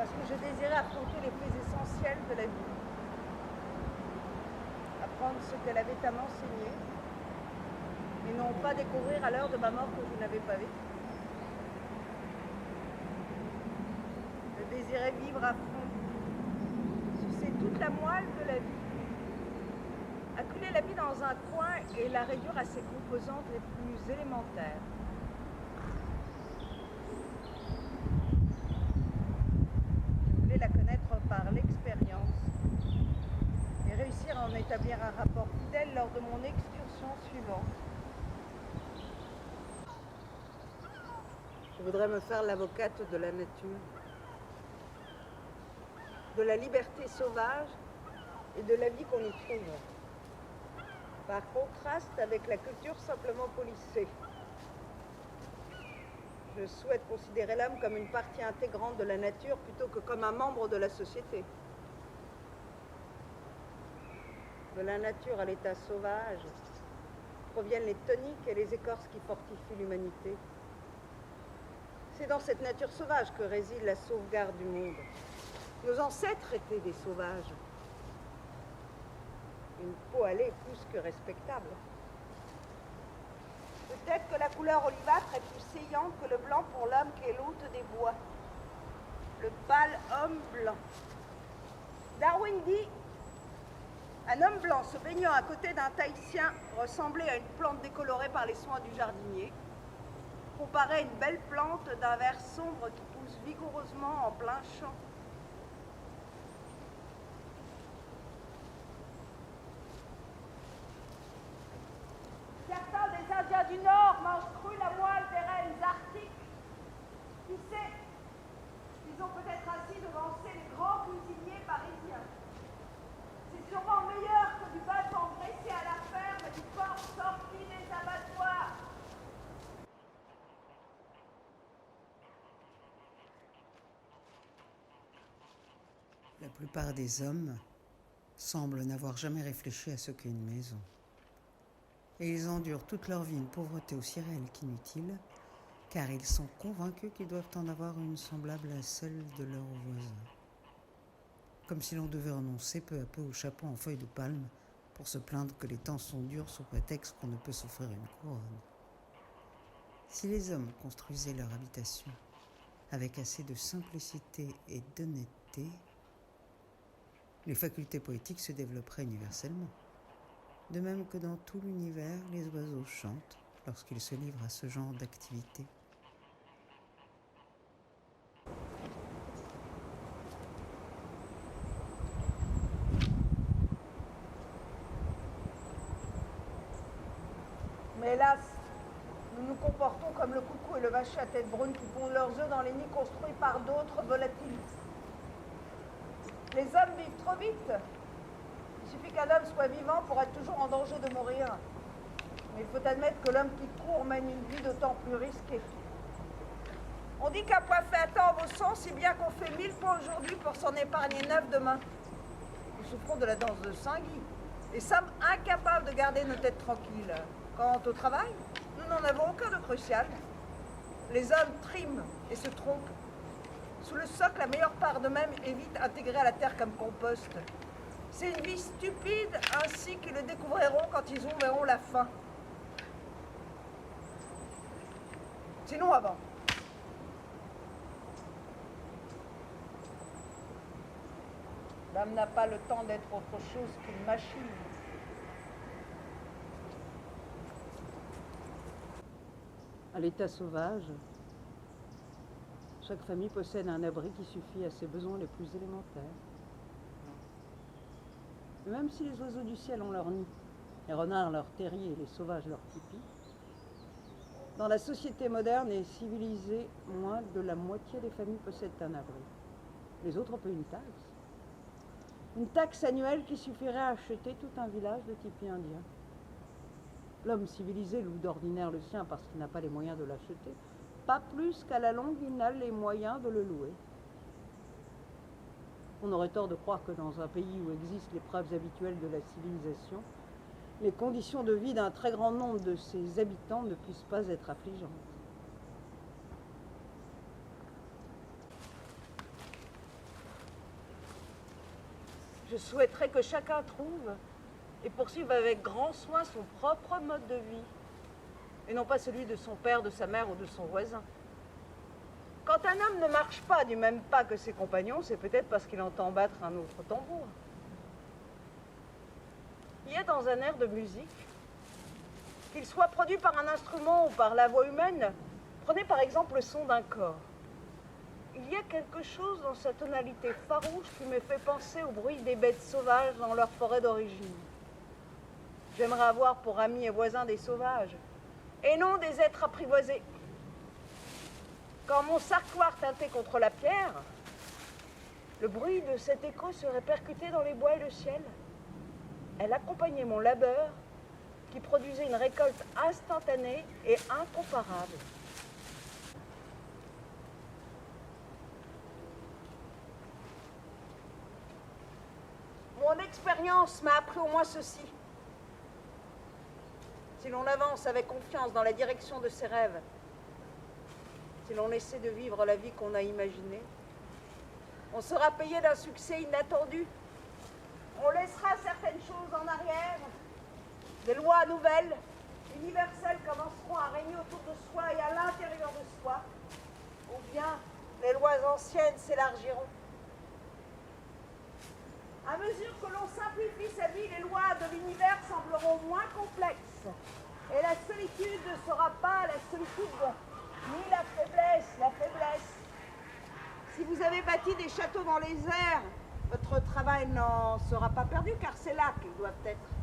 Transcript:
parce que je désirais affronter les faits essentiels de la vie. Apprendre ce qu'elle avait à m'enseigner, et non pas découvrir à l'heure de ma mort que je n'avais pas vécu. Je désirais vivre à fond, sucer toute la moelle de la vie, acculer la vie dans un coin et la réduire à ses composantes les plus élémentaires. Je voulais la connaître par l'expérience et réussir à en établir un rapport fidèle lors de mon excursion suivante. Je voudrais me faire l'avocate de la nature, de la liberté sauvage et de la vie qu'on y trouve, par contraste avec la culture simplement policée. Je souhaite considérer l'homme comme une partie intégrante de la nature plutôt que comme un membre de la société. De la nature à l'état sauvage proviennent les toniques et les écorces qui fortifient l'humanité. C'est dans cette nature sauvage que réside la sauvegarde du monde. Nos ancêtres étaient des sauvages. Une peau hâlée plus que respectable. Peut-être que la couleur olivâtre est plus saillante que le blanc pour l'homme qui est l'hôte des bois. Le pâle homme blanc. Darwin dit: un homme blanc se baignant à côté d'un Tahitien ressemblait à une plante décolorée par les soins du jardinier, comparé à une belle plante d'un vert sombre qui pousse vigoureusement en plein champ. Certains des Indiens du Nord mangent cru la moelle des rennes arctiques. Qui sait, ils ont peut-être ainsi devancé les grands cuisiniers parisiens. C'est sûrement meilleur que du bœuf engraissé à la ferme et du porc sorti des abattoirs. La plupart des hommes semblent n'avoir jamais réfléchi à ce qu'est une maison. Et ils endurent toute leur vie une pauvreté aussi réelle qu'inutile, car ils sont convaincus qu'ils doivent en avoir une semblable à celle de leurs voisins. Comme si l'on devait renoncer peu à peu au chapeau en feuilles de palme pour se plaindre que les temps sont durs sous prétexte qu'on ne peut s'offrir une couronne. Si les hommes construisaient leur habitation avec assez de simplicité et d'honnêteté, les facultés poétiques se développeraient universellement. De même que dans tout l'univers, les oiseaux chantent lorsqu'ils se livrent à ce genre d'activité. Mais hélas, nous nous comportons comme le coucou et le vacher à tête brune qui pondent leurs œufs dans les nids construits par d'autres volatiles. Les hommes vivent trop vite. Il suffit qu'un homme soit vivant pour être toujours en danger de mourir. Mais il faut admettre que l'homme qui court mène une vie d'autant plus risquée. On dit qu'un poids fait attend vaut 100, si bien qu'on fait 1000 poids aujourd'hui pour s'en épargner 9 demain. Nous souffrons de la danse de Saint-Guy et sommes incapables de garder nos têtes tranquilles. Quant au travail, nous n'en avons aucun de crucial. Les hommes triment et se trompent. Sous le socle, la meilleure part d'eux-mêmes est vite intégrée à la terre comme compost. C'est une vie stupide, ainsi qu'ils le découvriront quand ils en verront la fin. Sinon avant. L'homme n'a pas le temps d'être autre chose qu'une machine. À l'état sauvage, chaque famille possède un abri qui suffit à ses besoins les plus élémentaires. Et même si les oiseaux du ciel ont leur nid, les renards leur terrier et les sauvages leur tipi, dans la société moderne et civilisée, moins de la moitié des familles possèdent un abri. Les autres paient une taxe. Une taxe annuelle qui suffirait à acheter tout un village de tipi indien. L'homme civilisé loue d'ordinaire le sien parce qu'il n'a pas les moyens de l'acheter. Pas plus qu'à la longue, il n'a les moyens de le louer. On aurait tort de croire que dans un pays où existent les preuves habituelles de la civilisation, les conditions de vie d'un très grand nombre de ses habitants ne puissent pas être affligeantes. Je souhaiterais que chacun trouve et poursuive avec grand soin son propre mode de vie, et non pas celui de son père, de sa mère ou de son voisin. Quand un homme ne marche pas du même pas que ses compagnons, c'est peut-être parce qu'il entend battre un autre tambour. Il y a dans un air de musique, qu'il soit produit par un instrument ou par la voix humaine, prenez par exemple le son d'un corps. Il y a quelque chose dans sa tonalité farouche qui me fait penser au bruit des bêtes sauvages dans leur forêt d'origine. J'aimerais avoir pour amis et voisins des sauvages, et non des êtres apprivoisés. Quand mon sarcloir tintait contre la pierre, le bruit de cet écho se répercutait dans les bois et le ciel. Elle accompagnait mon labeur, qui produisait une récolte instantanée et incomparable. Mon expérience m'a appris au moins ceci. Si l'on avance avec confiance dans la direction de ses rêves, si l'on essaie de vivre la vie qu'on a imaginée, on sera payé d'un succès inattendu. On laissera certaines choses en arrière. Des lois nouvelles, universelles commenceront à régner autour de soi et à l'intérieur de soi. Ou bien les lois anciennes s'élargiront. À mesure que l'on simplifie sa vie, les lois de l'univers sembleront moins complexes. Et la solitude ne sera pas la solitude, ni la faiblesse. Si vous avez bâti des châteaux dans les airs, votre travail n'en sera pas perdu, car c'est là qu'ils doivent être.